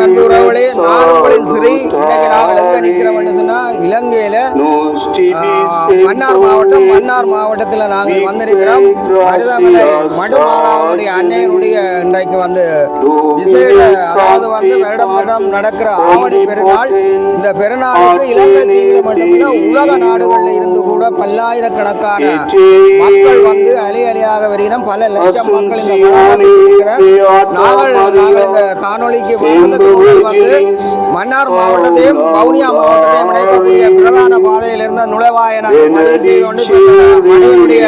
அன்பு உறவுகளே, நான் உங்களின் ஸ்ரீ. இன்னைக்கு நாங்கள் எங்க நிற்கிறோம்னு சொன்னா இலங்கையில மன்னார் மாவட்டத்தில் நாங்கள் வந்திருக்கிறோம். மருதமலை மடுமாதாவுடைய அன்னையினுடைய இன்றைக்கு வந்து விசேட, அதாவது வந்து வருடம் நடக்கிற ஆவணி பெருநாள். இந்த பெருநாளுக்கு இலங்கை தீவில் மட்டுமில்ல உலக நாடுகளில் இருந்து கூட பல்லாயிரக்கணக்கான மக்கள் வந்து அலையாக வருகிறோம். பல லட்சம் மக்கள் இந்த மகாநாட்டில் இருக்கிறார். நாங்கள் இந்த காணொலிக்கு வந்ததுக்கு முதல் வந்து மன்னார் மாவட்டத்தையும் வவுனியா மாவட்டத்தையும் இணைக்கக்கூடிய பிரதான பாதையிலிருந்து நுழைவாயன பதிவு செய்து கொண்டு மனிதனுடைய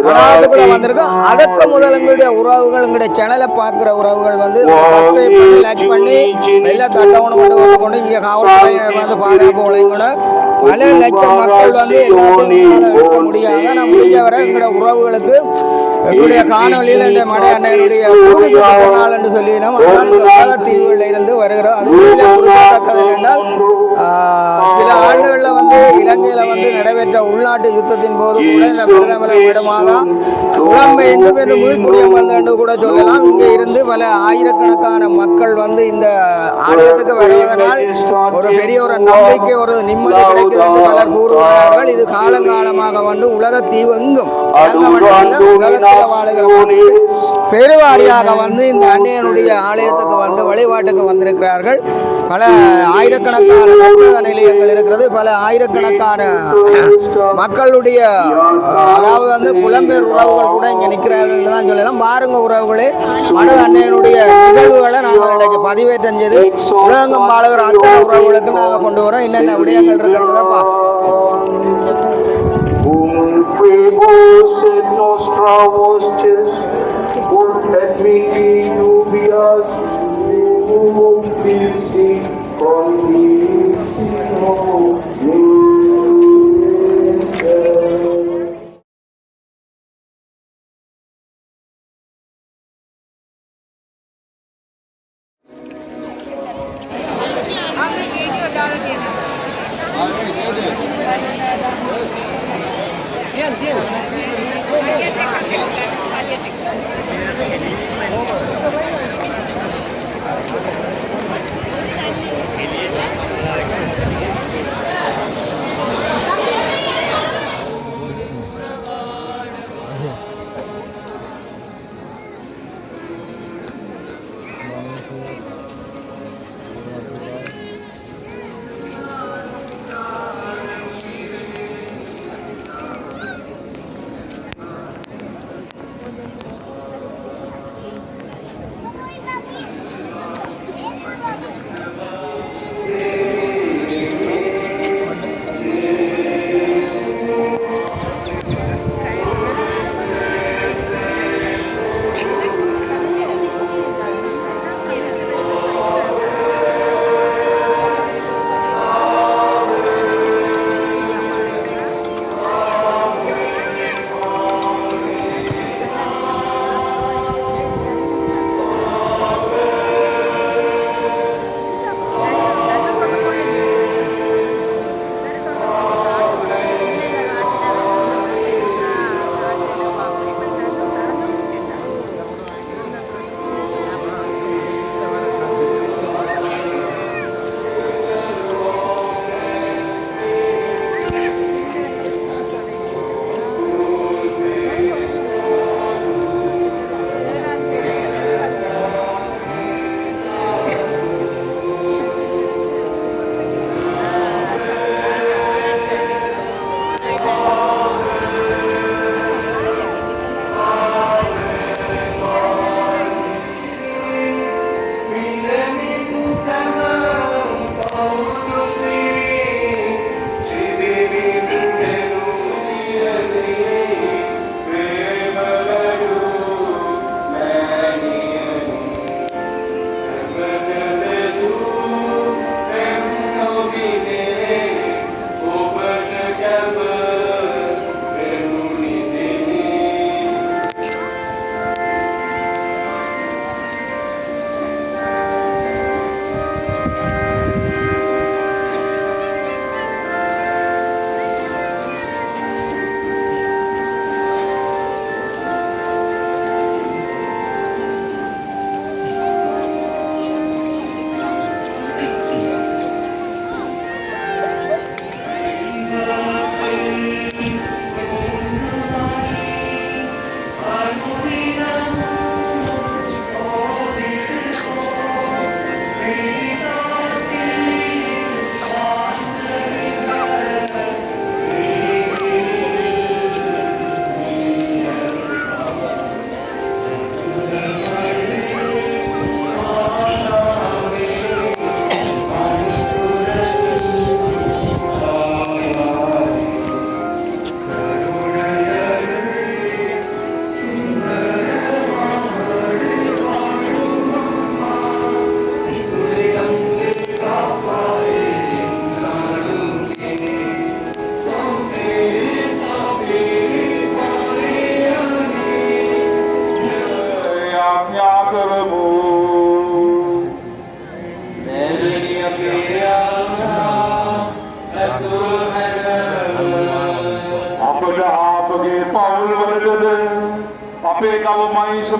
வளாகத்துக்குள்ள வந்திருக்கோம். அதற்கு முதல் எங்களுடைய உறவுகள், எங்களுடைய சேனலை பார்க்குற உறவுகள் வந்து சப்ஸ்கிரைப் பண்ணி லைக் பண்ணி வெள்ள தட்டவணம் கொண்டு இங்கே காவல்துறையினர் வந்து பாதுகாப்பு உழைங்கூட பல லட்சம் மக்கள் வந்து எல்லாத்தையும் வைக்க முடியாத நான் முடிஞ்ச வரை எங்களுடைய உறவுகளுக்கு எங்களுடைய காணொலியில் இந்த மடை அன்னையினுடைய நாள் என்று சொல்லினோம். அதனால் இந்த உலக தீவுகளில் இருந்து வருகிறோம். அது குறிப்பிடத்தக்கது என்றால் சில ஆண்டுகளில் வந்து இலங்கையில் வந்து நடைபெற்ற உள்நாட்டு யுத்தத்தின் போது கூட இந்த மருதமலை மடுமாதான் புலம்பெயர்ந்து இந்த மீள்குடியம் வந்து என்று கூட சொல்லலாம். இங்கே இருந்து பல ஆயிரக்கணக்கான மக்கள் வந்து இந்த ஆலயத்துக்கு வருவதனால் ஒரு பெரிய ஒரு நம்பிக்கை, ஒரு நிம்மதி கிடைக்குது என்று பலர் கூறுகிறார்கள். இது காலங்காலமாக வந்து உலக தீவு எங்கும் உலகத்தில் வாழுகிற பெருவாரியாக வந்து இந்த அன்னையனுடைய ஆலயத்துக்கு வந்து வழிபாட்டுக்கு வந்திருக்கிறார்கள். பல ஆயிரக்கணக்கான மருத்துவ நிலையங்கள் இருக்கிறது. பல ஆயிரக்கணக்கான மக்களுடைய, அதாவது வந்து புலம்பெயர் உறவுகள் கூட இங்கே நிற்கிறார்கள் தான் சொல்லலாம். பாருங்க உறவுகளே, மனு அன்னையனுடைய நிகழ்வுகளை நாங்கள் இன்றைக்கு பதிவேற்றம் செய்து உலகம் வாழுகிற அத்தனை உறவுகளுக்கு நாங்கள் கொண்டு வரோம். என்னென்ன விடயங்கள் இருக்கிறதப்பா.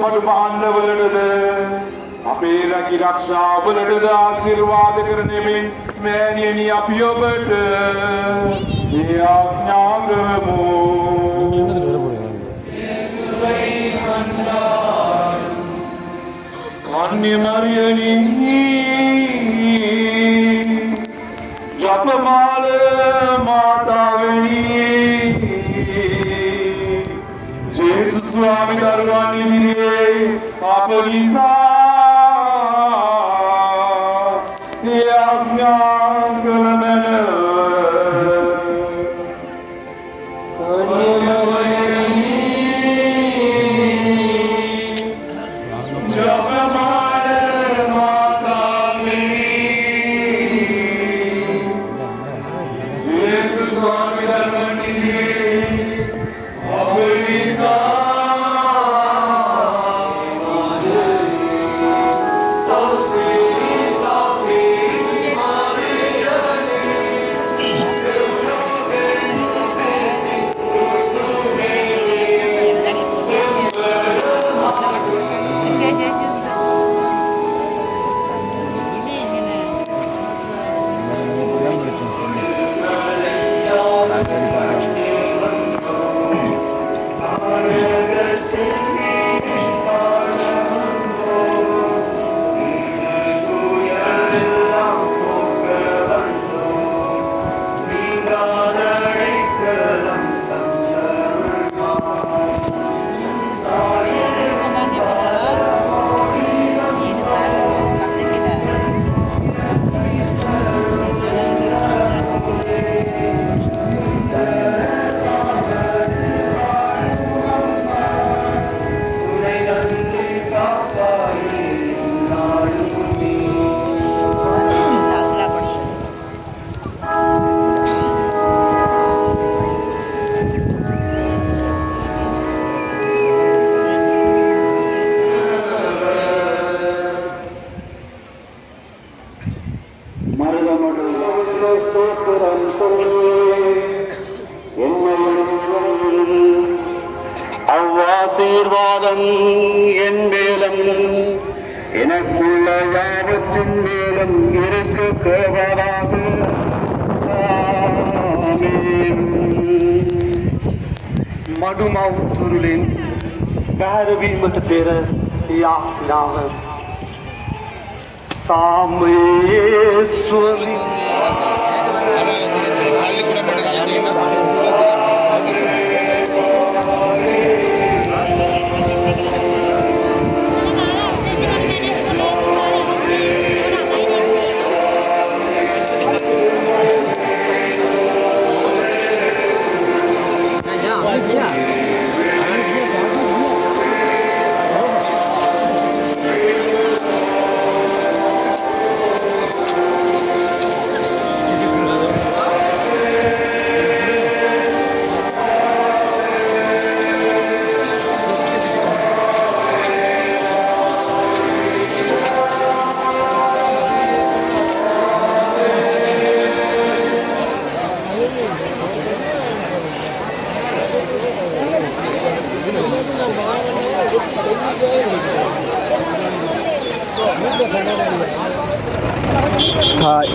මඩු මහන්නවලටද අපේ රැකී රක්ෂාවලටද ආශිර්වාද කරනෙමින් මෑණියනි අපි ඔබට මේ ආඥා කරමු. කන්‍ය මරියනි ජපමාල මාතාවෙනි ජේසුස් ස්වාමි දරුවන් ඉදිරියේ අප නිසා ආඥා කළ මැනව. அவ்வாசீர்வாதம் என் மேலும் எனக்குள்ள யாவத்தின் மேலும் இருக்க கேவலாக. මඩුමව් සුරුලෙන් පැහැරවීමට පෙර යාඥාව සාමේශ්වරි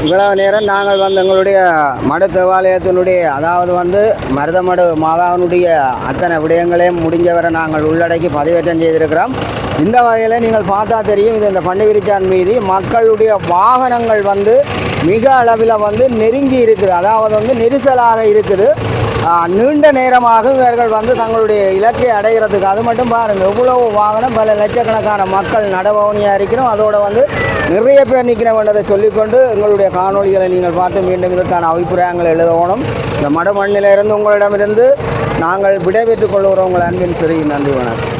இவ்வளவு நேரம் நாங்கள் வந்து எங்களுடைய மடு தேவாலயத்தினுடைய அதாவது வந்து மருதமடு மாதாவினுடைய அத்தனை விடயங்களையும் முடிஞ்சவரை நாங்கள் உள்ளடக்கி பதிவேற்றம் செய்திருக்கிறோம். இந்த வகையில் நீங்கள் பார்த்தா தெரியும், இது இந்த பண்டிவிரிச்சான் மீது மக்களுடைய வாகனங்கள் வந்து மிக அளவில் வந்து நெருங்கி இருக்குது, அதாவது வந்து நெரிசலாக இருக்குது. நீண்ட நேரமாக இவர்கள் வந்து தங்களுடைய இலக்கை அடைகிறதுக்கு, அது மட்டும் பாருங்கள் எவ்வளவு வாகனம், பல லட்சக்கணக்கான மக்கள் நடவணியாக இருக்கிறோம். அதோடு வந்து நிறைய பேர் நிற்கிறோம் என்றதை சொல்லிக்கொண்டு எங்களுடைய காணொலிகளை நீங்கள் பார்த்து மீண்டும் இதற்கான அபிப்பிராயங்கள் எழுதணும். இந்த மடுமண்ணிலிருந்து உங்களிடமிருந்து நாங்கள் விடைபெற்றுக் கொள்கிறோம். உங்கள் அன்பின் சரி, நன்றி, வணக்கம்.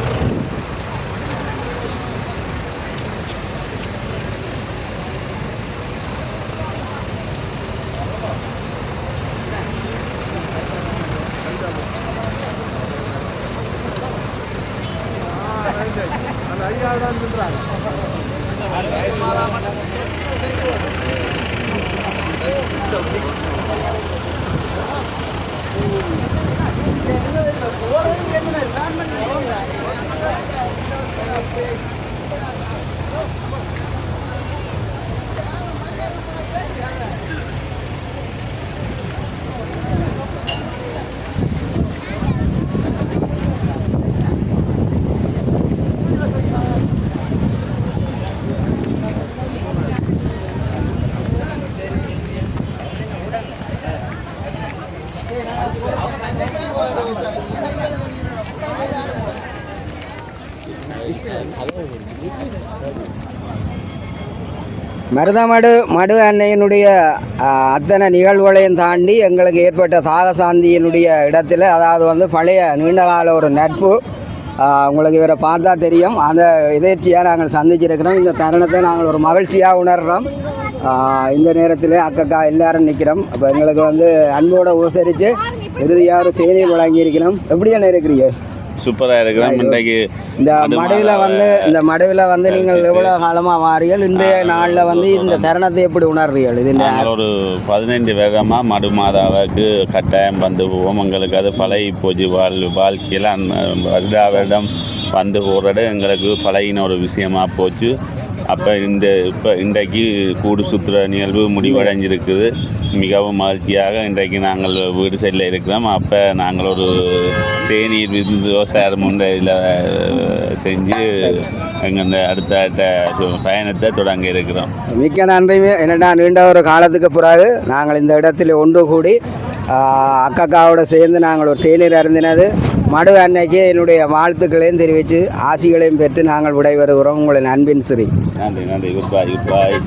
என்ன மருதமடு மடு அன்னையினுடைய அத்தனை நிகழ்வுகளையும் தாண்டி எங்களுக்கு ஏற்பட்ட தாகசாந்தியினுடைய இடத்துல, அதாவது வந்து பழைய நீண்டகால ஒரு நட்பு, உங்களுக்கு இவரை பார்த்தா தெரியும், அந்த எதேர்ச்சியாக நாங்கள் சந்திச்சிருக்கிறோம். இந்த தருணத்தை நாங்கள் ஒரு மகிழ்ச்சியாக உணர்கிறோம். இந்த நேரத்தில் அக்கா எல்லாரும் நிற்கிறோம். அப்போ எங்களுக்கு வந்து அன்போடு உபசரித்து இறுதியாக ஒரு தேநீர் வழங்கியிருக்கிறோம். எப்படியான இருக்கிறீங்க? சூப்பராக இருக்கிறோம். இன்றைக்கு இந்த மடுவில் வந்து நீங்கள் எவ்வளோ காலமாக வாரீர்கள்? இன்றைய நாளில் வந்து இந்த தருணத்தை எப்படி உணர்றீர்கள்? இது ஒரு 15 வருடமாக மடு மாதாவுக்கு கட்டாயம் வந்து போவோம். எங்களுக்கு அது பழகி போச்சு. வாழ்க்கையில் வருடம் வந்து போகிறது எங்களுக்கு பழகின ஒரு விஷயமாக போச்சு. அப்போ இன்றைக்கு கூடு சுற்றுற நிகழ்வு முடிவடைஞ்சிருக்குது. மிகவும் மகிழ்ச்சியாக இன்றைக்கு நாங்கள் வீடு சைடில் இருக்கிறோம். அப்போ நாங்கள் ஒரு தேநீர் விவசாய முறையில் செஞ்சு எங்கள் அடுத்த பயணத்தை தொடங்க இருக்கிறோம். மிக்க நன்றி. என்னடா நீண்ட ஒரு காலத்துக்கு பிறகு நாங்கள் இந்த இடத்துல ஒன்று கூடி அக்காவோட சேர்ந்து நாங்கள் ஒரு தேநீர் அருந்தினது. மடு அன்னைக்கு என்னுடைய வாழ்த்துக்களையும் தெரிவித்து ஆசிகளையும் பெற்று நாங்கள் விடைபெறுகிறோம். உங்களின் அன்பின் ஸ்ரீ. நன்றி. குட் பாய்.